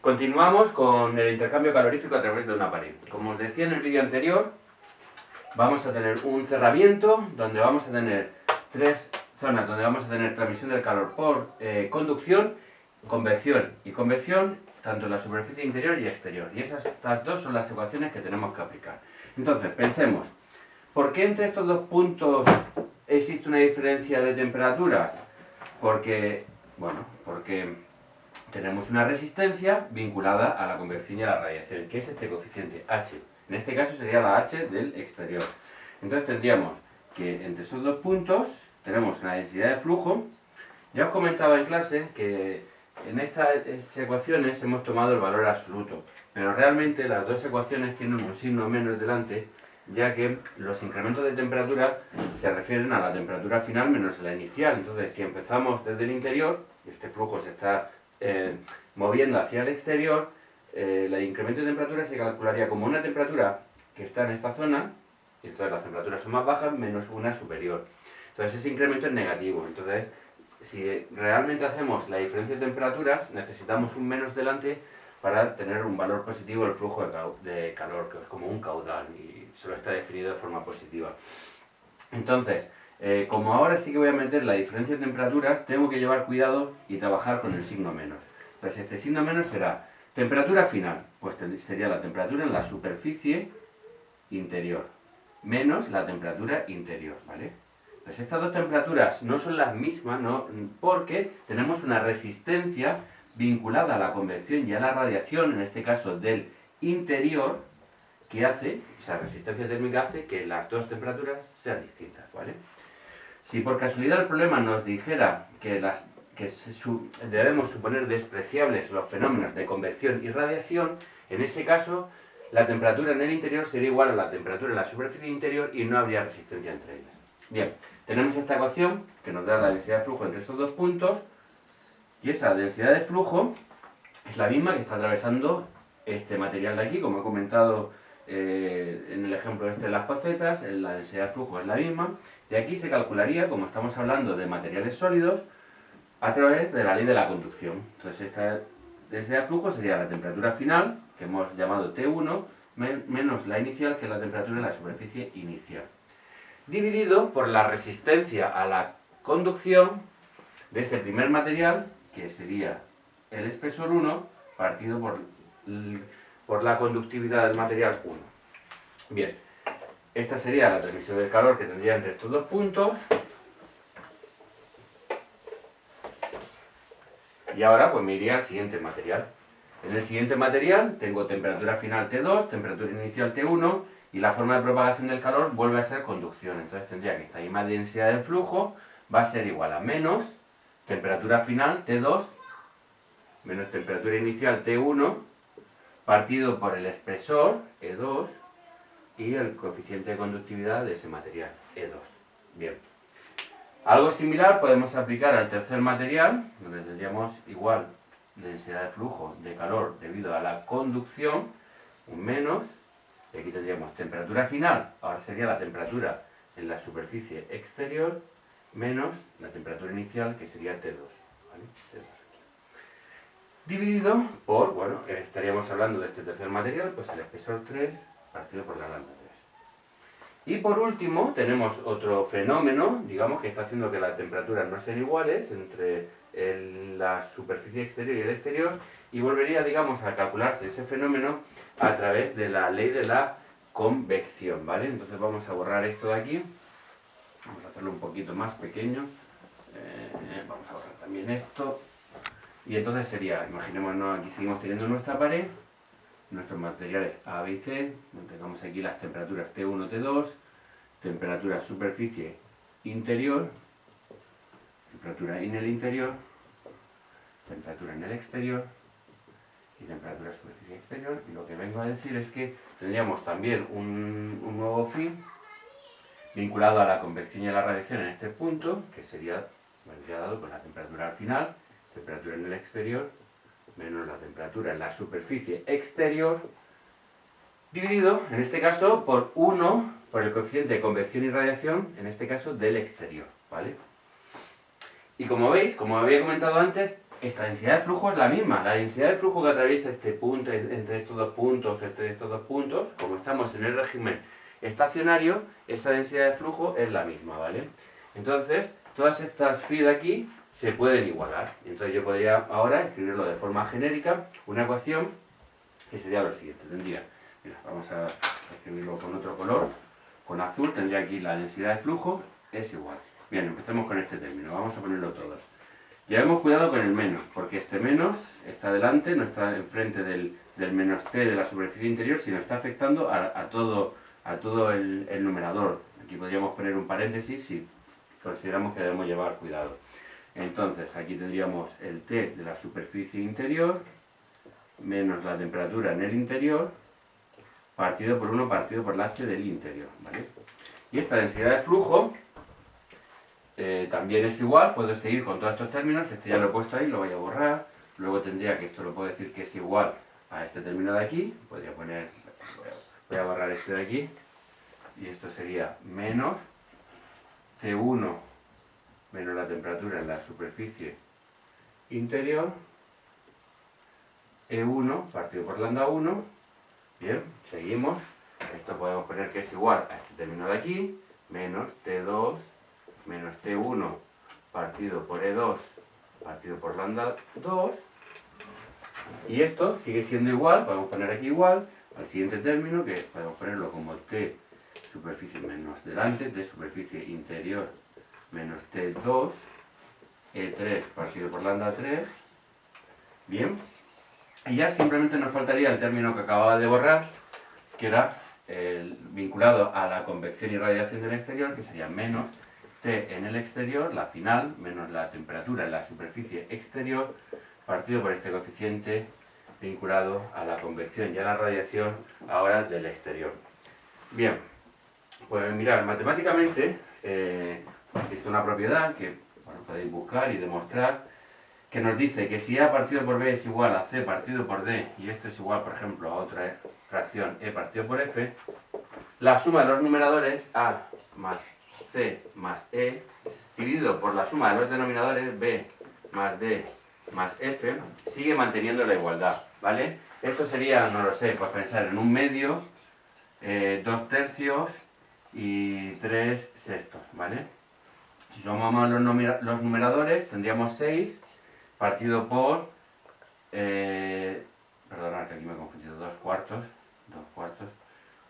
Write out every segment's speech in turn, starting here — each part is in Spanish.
Continuamos con el intercambio calorífico a través de una pared. Como os decía en el vídeo anterior, vamos a tener un cerramiento donde vamos a tener tres zonas donde vamos a tener transmisión del calor por conducción, convección y convección, tanto en la superficie interior y exterior. Y estas dos son las ecuaciones que tenemos que aplicar. Entonces, pensemos, ¿por qué entre estos dos puntos existe una diferencia de temperaturas? Porque tenemos una resistencia vinculada a la convección y a la radiación, que es este coeficiente H. En este caso sería la H del exterior. Entonces tendríamos que entre esos dos puntos tenemos una densidad de flujo. Ya os comentaba en clase que en estas ecuaciones hemos tomado el valor absoluto, pero realmente las dos ecuaciones tienen un signo menos delante, ya que los incrementos de temperatura se refieren a la temperatura final menos la inicial. Entonces, si empezamos desde el interior, y este flujo se está moviendo hacia el exterior, el incremento de temperatura se calcularía como una temperatura que está en esta zona, y entonces las temperaturas son más bajas, menos una superior. Entonces ese incremento es negativo. Entonces, si realmente hacemos la diferencia de temperaturas, necesitamos un menos delante para tener un valor positivo del flujo de calor, que es como un caudal, y solo está definido de forma positiva. Entonces, como ahora sí que voy a meter la diferencia de temperaturas, tengo que llevar cuidado y trabajar con el signo menos. Entonces este signo menos será temperatura final, pues sería la temperatura en la superficie interior, menos la temperatura interior, ¿vale? Pues estas dos temperaturas no son las mismas, ¿no? Porque tenemos una resistencia vinculada a la convección y a la radiación, en este caso del interior, que hace, esa resistencia térmica hace que las dos temperaturas sean distintas, ¿vale? Si por casualidad el problema nos dijera que debemos suponer despreciables los fenómenos de convección y radiación, en ese caso la temperatura en el interior sería igual a la temperatura en la superficie interior y no habría resistencia entre ellas. Bien, tenemos esta ecuación que nos da la densidad de flujo entre estos dos puntos, y esa densidad de flujo es la misma que está atravesando este material de aquí, como he comentado en el ejemplo este de las pocetas. La densidad de flujo es la misma. De aquí se calcularía, como estamos hablando de materiales sólidos, a través de la ley de la conducción. Entonces esta densidad de flujo sería la temperatura final, que hemos llamado T1, menos la inicial, que es la temperatura en la superficie inicial, dividido por la resistencia a la conducción de ese primer material, que sería el espesor 1, partido por la conductividad del material 1. Bien, esta sería la transmisión del calor que tendría entre estos dos puntos. Y ahora pues me iría al siguiente material. En el siguiente material tengo temperatura final T2, temperatura inicial T1, y la forma de propagación del calor vuelve a ser conducción. Entonces tendría que esta misma densidad de flujo va a ser igual a menos temperatura final T2 menos temperatura inicial T1 partido por el espesor E2 y el coeficiente de conductividad de ese material, E2. Bien. Algo similar podemos aplicar al tercer material, donde tendríamos igual densidad de flujo de calor debido a la conducción, un menos, y aquí tendríamos temperatura final, ahora sería la temperatura en la superficie exterior, menos la temperatura inicial, que sería T2, ¿vale? T2. Dividido por, estaríamos hablando de este tercer material, pues el espesor 3 partido por la lambda 3. Y por último, tenemos otro fenómeno, digamos, que está haciendo que las temperaturas no sean iguales entre la superficie exterior y el exterior, y volvería, digamos, a calcularse ese fenómeno a través de la ley de la convección, ¿vale? Entonces vamos a borrar esto de aquí, vamos a hacerlo un poquito más pequeño, vamos a borrar también esto. Y entonces sería, imaginémonos, aquí seguimos teniendo nuestra pared, nuestros materiales A, B y C, tengamos aquí las temperaturas T1, T2, temperatura superficie interior, temperatura en el interior, temperatura en el exterior y temperatura superficie exterior. Y lo que vengo a decir es que tendríamos también un nuevo fin vinculado a la convección y a la radiación en este punto, que sería, vendría dado por la temperatura al final, temperatura en el exterior, menos la temperatura en la superficie exterior, dividido, en este caso, por 1, por el coeficiente de convección y radiación, en este caso, del exterior, ¿vale? Y como veis, como había comentado antes, esta densidad de flujo es la misma. La densidad de flujo que atraviesa este punto, entre estos dos puntos, como estamos en el régimen estacionario, esa densidad de flujo es la misma, ¿vale? Entonces, todas estas phi de aquí se pueden igualar. Entonces yo podría ahora escribirlo de forma genérica, una ecuación que sería lo siguiente. Tendría, mira, vamos a escribirlo con otro color, con azul, tendría aquí la densidad de flujo es igual. Bien, empecemos con este término, vamos a ponerlo todos. Llevemos cuidado con el menos, porque este menos está delante, no está enfrente del menos t de la superficie interior, sino está afectando a todo el numerador. Aquí podríamos poner un paréntesis si consideramos que debemos llevar cuidado. Entonces, aquí tendríamos el t de la superficie interior, menos la temperatura en el interior, partido por 1 partido por la h del interior, ¿vale? Y esta densidad de flujo también es igual, puedo seguir con todos estos términos, este ya lo he puesto ahí, lo voy a borrar, luego tendría que esto lo puedo decir que es igual a este término de aquí, podría poner, voy a borrar este de aquí, y esto sería menos T1 menos la temperatura en la superficie interior, E1 partido por lambda 1, bien, seguimos, esto podemos poner que es igual a este término de aquí, menos T2 menos T1 partido por E2 partido por lambda 2, y esto sigue siendo igual, podemos poner aquí igual al siguiente término, que podemos ponerlo como T superficie menos delante, T superficie interior menos T2 E3 partido por lambda 3, bien, y ya simplemente nos faltaría el término que acababa de borrar, que era vinculado a la convección y radiación del exterior, que sería menos T en el exterior, la final, menos la temperatura en la superficie exterior, partido por este coeficiente vinculado a la convección y a la radiación ahora del exterior. Bien, pues mirad, matemáticamente existe una propiedad que podéis buscar y demostrar, que nos dice que si A partido por B es igual a C partido por D, y esto es igual, por ejemplo, a otra fracción E partido por F, la suma de los numeradores A más C más E, dividido por la suma de los denominadores B más D más F, sigue manteniendo la igualdad, ¿vale? Esto sería, no lo sé, pues pensar en 1/2, 2/3 y 3/6, ¿vale? Si sumamos los numeradores, tendríamos 6 partido por, perdonad que aquí me he confundido, 2/4,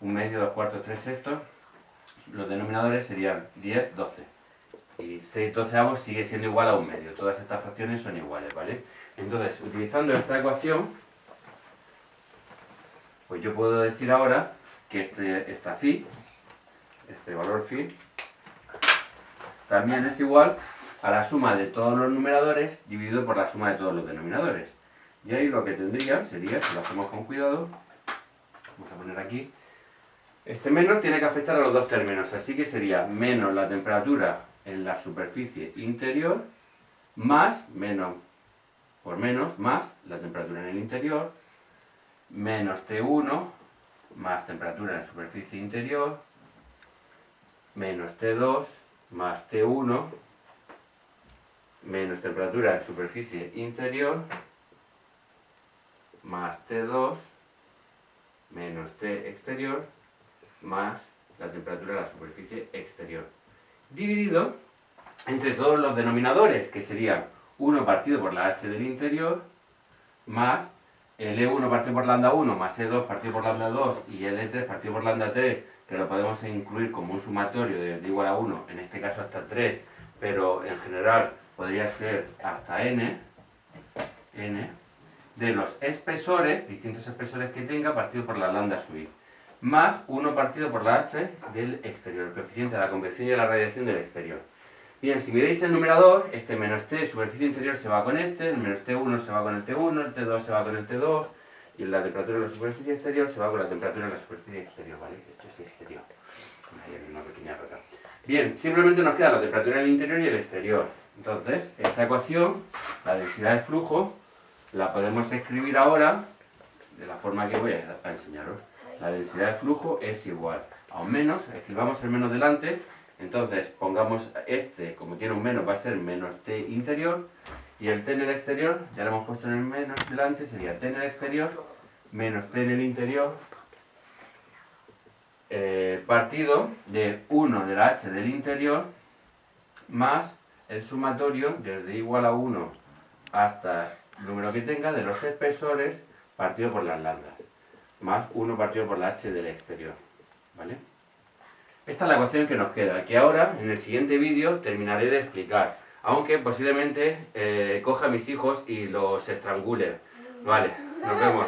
1/2, 2/4, 3/6, los denominadores serían 10, 12. Y 6/12 sigue siendo igual a 1/2. Todas estas fracciones son iguales, ¿vale? Entonces, utilizando esta ecuación, pues yo puedo decir ahora que esta phi, este valor phi, también es igual a la suma de todos los numeradores dividido por la suma de todos los denominadores. Y ahí lo que tendría sería, si lo hacemos con cuidado, vamos a poner aquí, este menos tiene que afectar a los dos términos, así que sería menos la temperatura en la superficie interior, más, menos por menos, más la temperatura en el interior, menos T1, más temperatura en la superficie interior, menos T2, más T1, menos temperatura en superficie interior, más T2, menos T exterior, más la temperatura de la superficie exterior, dividido entre todos los denominadores, que serían 1 partido por la h del interior, más el E1 partido por lambda 1, más E2 partido por lambda 2, y el E3 partido por lambda 3, que lo podemos incluir como un sumatorio de igual a 1, en este caso hasta 3, pero en general podría ser hasta n, de los espesores, distintos espesores que tenga, partido por la lambda sub i, más 1 partido por la h del exterior, el coeficiente de la convección y de la radiación del exterior. Bien, si miráis el numerador, este menos t, superficie interior, se va con este, el menos t1 se va con el t1, el t2 se va con el t2, y la temperatura de la superficie exterior se va con la temperatura de la superficie exterior, ¿vale? Esto es exterior. Ahí hay una pequeña rata. Bien, simplemente nos queda la temperatura en el interior y el exterior. Entonces, esta ecuación, la densidad de flujo, la podemos escribir ahora de la forma que voy a enseñaros. La densidad de flujo es igual a un menos, escribamos el menos delante, entonces pongamos este, como tiene un menos, va a ser menos t interior, Y el t en el exterior, ya lo hemos puesto en el menos delante, sería t en el exterior menos t en el interior partido de 1 de la h del interior más el sumatorio desde igual a 1 hasta el número que tenga de los espesores partido por las lambdas, más 1 partido por la h del exterior, ¿vale? Esta es la ecuación que nos queda, que ahora en el siguiente vídeo terminaré de explicar, aunque posiblemente coja a mis hijos y los estrangule. Vale, nos vemos.